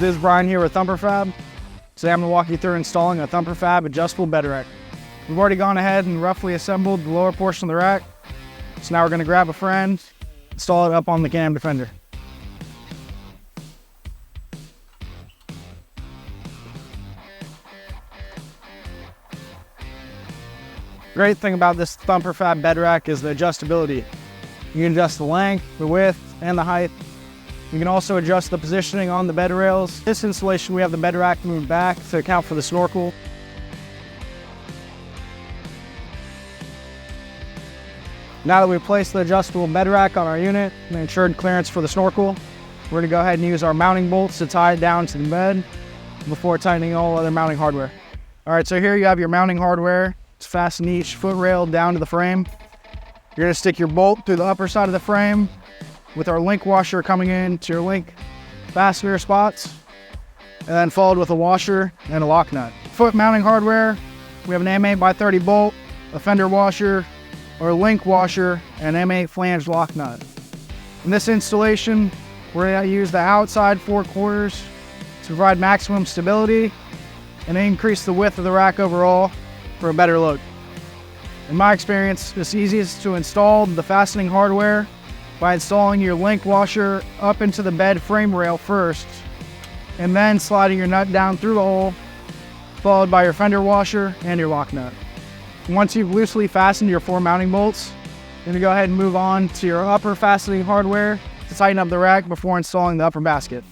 This is Brian here with Thumper Fab. Today I'm going to walk you through installing a Thumper Fab Adjustable Bed Rack. We've already gone ahead and roughly assembled the lower portion of the rack. So now we're going to grab a friend, install it up on the Can-Am Defender. Great thing about this Thumper Fab bed rack is the adjustability. You can adjust the length, the width, and the height. You can also adjust the positioning on the bed rails. This installation, we have the bed rack moved back to account for the snorkel. Now that we've placed the adjustable bed rack on our unit and ensured clearance for the snorkel, we're going to go ahead and use our mounting bolts to tie it down to the bed before tightening all other mounting hardware. All right, so here you have your mounting hardware. It's fastened each foot rail down to the frame. You're going to stick your bolt through the upper side of the frame with our link washer coming in to your link fastener spots, and then followed with a washer and a lock nut. Foot mounting hardware, we have an M8x30 bolt, a fender washer, or a link washer, and M8 flange lock nut. In this installation, we're going to use the outside 4 quarters to provide maximum stability and increase the width of the rack overall for a better look. In my experience, it's easiest to install the fastening hardware by installing your link washer up into the bed frame rail first, and then sliding your nut down through the hole, followed by your fender washer and your lock nut. Once you've loosely fastened your 4 mounting bolts, you're going to go ahead and move on to your upper fastening hardware to tighten up the rack before installing the upper basket.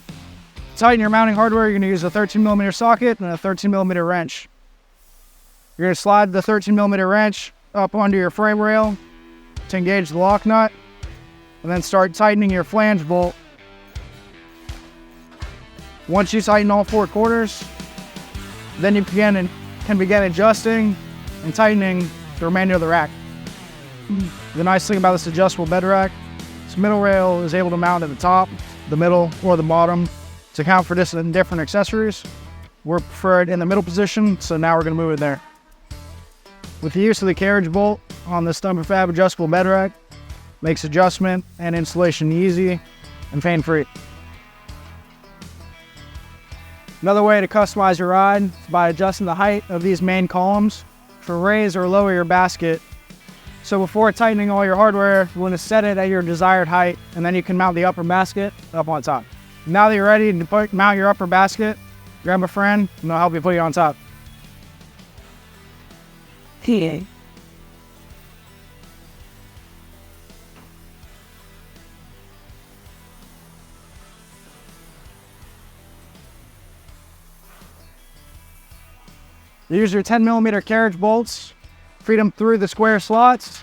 To tighten your mounting hardware, you're going to use a 13mm socket and a 13mm wrench. You're going to slide the 13mm wrench up onto your frame rail to engage the lock nut, and then start tightening your flange bolt. Once you tighten all 4 quarters, then you can begin adjusting and tightening the remainder of the rack. The nice thing about this adjustable bed rack, this middle rail is able to mount at the top, the middle, or the bottom to account for different accessories. We're preferred in the middle position, so now we're going to move it there. With the use of the carriage bolt on this Thumper Fab adjustable bed rack, makes adjustment and installation easy and pain-free. Another way to customize your ride is by adjusting the height of these main columns to raise or lower your basket. So before tightening all your hardware, you want to set it at your desired height, and then you can mount the upper basket up on top. Now that you're ready to mount your upper basket, grab a friend and they'll help you put it on top. PA. Use your 10mm carriage bolts, feed them through the square slots,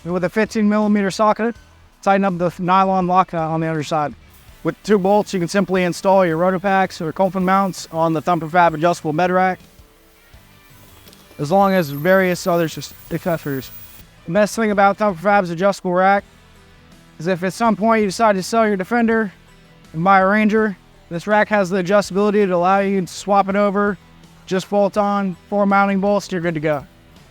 and with a 15mm socket, tighten up the nylon lock nut on the underside. With 2 bolts, you can simply install your rotor packs or Colfin mounts on the Thumper Fab adjustable bed rack, as long as various other accessories. The best thing about Thumper Fab's adjustable rack is if at some point you decide to sell your Defender and buy a Ranger, this rack has the adjustability to allow you to swap it over, just bolt on 4 mounting bolts, you're good to go.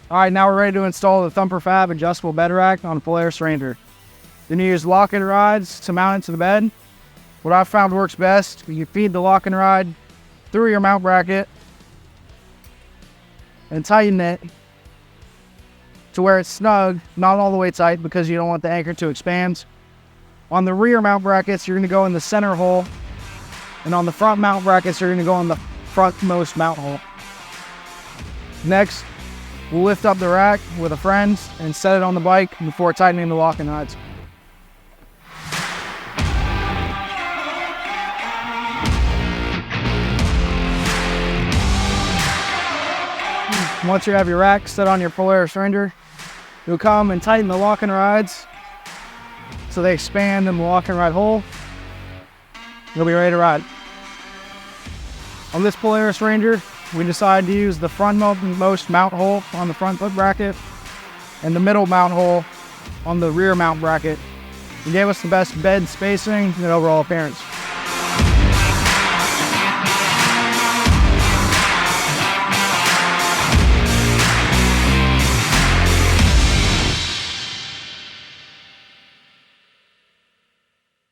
All right, now we're ready to install the Thumper Fab adjustable bed rack on a Polaris Ranger. Then you use lock-in rods to mount it to the bed. What I've found works best, you feed the lock-in rod through your mount bracket and tighten it to where it's snug, not all the way tight because you don't want the anchor to expand. On the rear mount brackets, you're going to go in the center hole, and on the front mount brackets, you're going to go in the frontmost mount hole. Next, we'll lift up the rack with a friend and set it on the bike before tightening the lock-in rods. Once you have your rack set on your Polaris Ranger, you'll come and tighten the lock-in rods so they expand in the lock-in rod hole. You'll be ready to ride. On this Polaris Ranger, we decided to use the frontmost mount hole on the front foot bracket and the middle mount hole on the rear mount bracket. It gave us the best bed spacing and overall appearance.